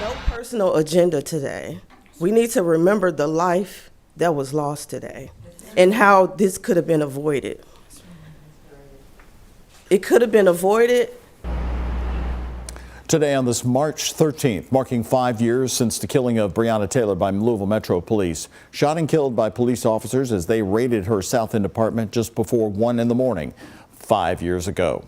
No personal agenda today. We need to remember the life that was lost today and how this could have been avoided. It could have been avoided. Today on this March 13th, marking 5 years since the killing of Breonna Taylor by Louisville Metro Police, shot and killed by police officers as they raided her South End apartment just before 1 in the morning, 5 years ago.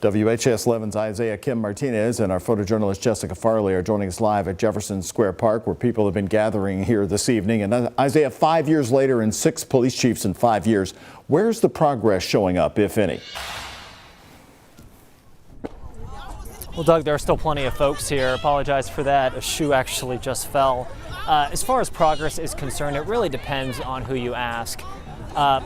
WHAS 11's Isaiah Kim Martinez and our photojournalist Jessica Farley are joining us live at Jefferson Square Park, where people have been gathering here this evening. And Isaiah, 5 years later and 6 police chiefs in 5 years, where's the progress showing up, if any? Well, Doug, there are still plenty of folks here. Apologize for that. A shoe actually just fell. As far as progress is concerned, it really depends on who you ask.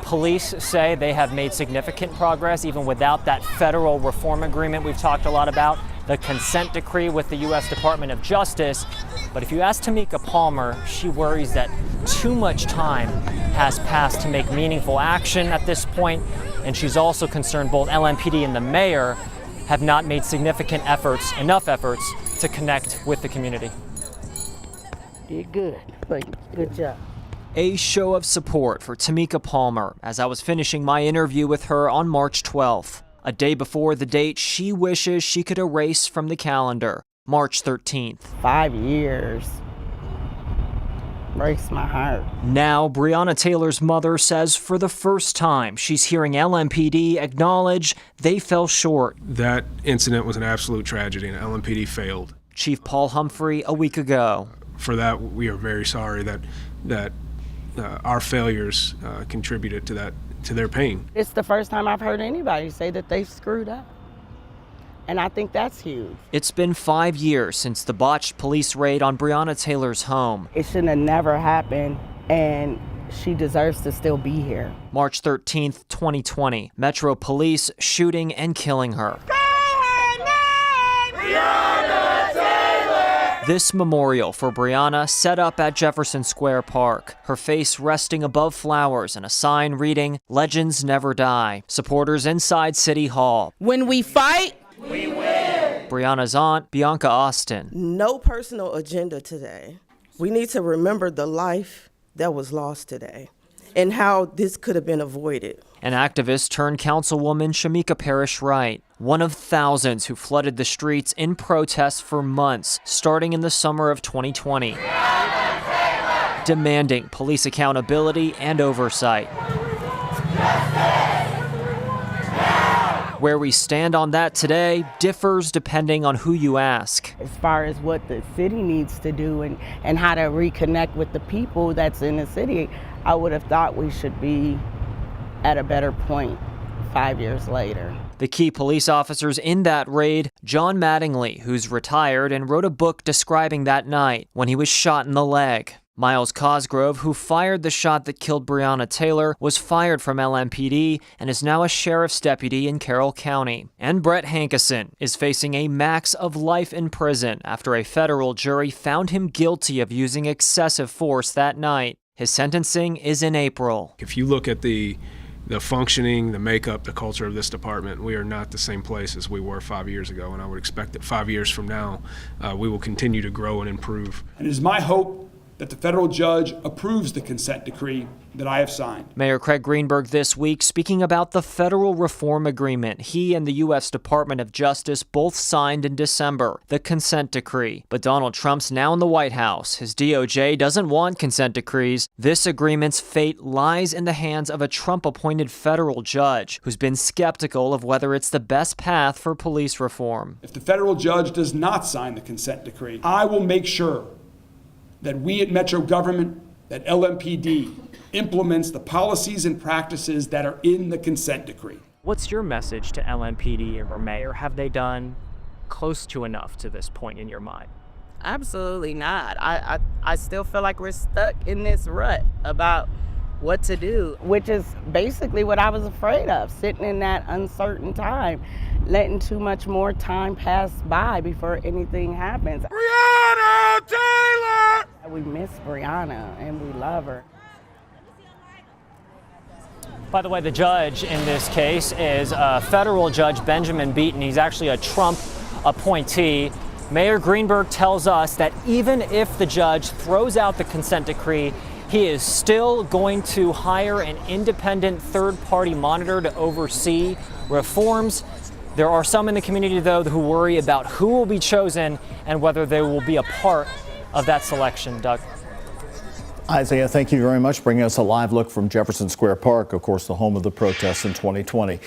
Police say they have made significant progress even without that federal reform agreement we've talked a lot about, the consent decree with the U.S. Department of Justice. But if you ask Tamika Palmer, she worries that too much time has passed to make meaningful action at this point. And she's also concerned both LMPD and the mayor have not made significant efforts, enough efforts, to connect with the community. You're good. Good job. A show of support for Tamika Palmer as I was finishing my interview with her on March 12th, a day before the date she wishes she could erase from the calendar, March 13th. 5 years. Breaks my heart. Now, Breonna Taylor's mother says for the first time she's hearing LMPD acknowledge they fell short. That incident was an absolute tragedy, and LMPD failed. Chief Paul Humphrey a week ago. For that, we are very sorry that our failures contributed to their pain. It's the first time I've heard anybody say that they've screwed up. And I think that's huge. It's been 5 years since the botched police raid on Breonna Taylor's home. It shouldn't have never happened, and she deserves to still be here. March 13th, 2020, Metro Police shooting and killing her. Breonna Taylor! This memorial for Breonna set up at Jefferson Square Park, her face resting above flowers and a sign reading, "Legends Never Die." Supporters inside City Hall. When we fight, we win! Breonna's aunt, Bianca Austin. No personal agenda today. We need to remember the life that was lost today and how this could have been avoided. An activist turned councilwoman Tamika Parrish Wright, one of thousands who flooded the streets in protest for months, starting in the summer of 2020, demanding police accountability and oversight. Where we stand on that today differs depending on who you ask. As far as what the city needs to do and how to reconnect with the people that's in the city, I would have thought we should be at a better point 5 years later. The key police officers in that raid, John Mattingly, who's retired and wrote a book describing that night when he was shot in the leg. Miles Cosgrove, who fired the shot that killed Breonna Taylor, was fired from LMPD and is now a sheriff's deputy in Carroll County. And Brett Hankison is facing a max of life in prison after a federal jury found him guilty of using excessive force that night. His sentencing is in April. If you look at the functioning, the makeup, the culture of this department, we are not the same place as we were 5 years ago, and I would expect that 5 years from now, we will continue to grow and improve. And it is my hope that the federal judge approves the consent decree that I have signed. Mayor Craig Greenberg this week speaking about the federal reform agreement he and the U.S. Department of Justice both signed in December, the consent decree. But Donald Trump's now in the White House. His DOJ doesn't want consent decrees. This agreement's fate lies in the hands of a Trump-appointed federal judge who's been skeptical of whether it's the best path for police reform. If the federal judge does not sign the consent decree, I will make sure that we at Metro government, that LMPD, implements the policies and practices that are in the consent decree. What's your message to LMPD or mayor? Have they done close to enough to this point in your mind? Absolutely not. I still feel like we're stuck in this rut about what to do, which is basically what I was afraid of, sitting in that uncertain time, letting too much more time pass by before anything happens. Breonna Taylor! We miss Breonna and we love her. By the way, the judge in this case is federal judge Benjamin Beaton. He's actually a Trump appointee. Mayor Greenberg tells us that even if the judge throws out the consent decree, he is still going to hire an independent third-party monitor to oversee reforms. There are some in the community, though, who worry about who will be chosen and whether they will be a part of that selection. Doug. Isaiah, thank you very much, bringing us a live look from Jefferson Square Park, of course, the home of the protests in 2020.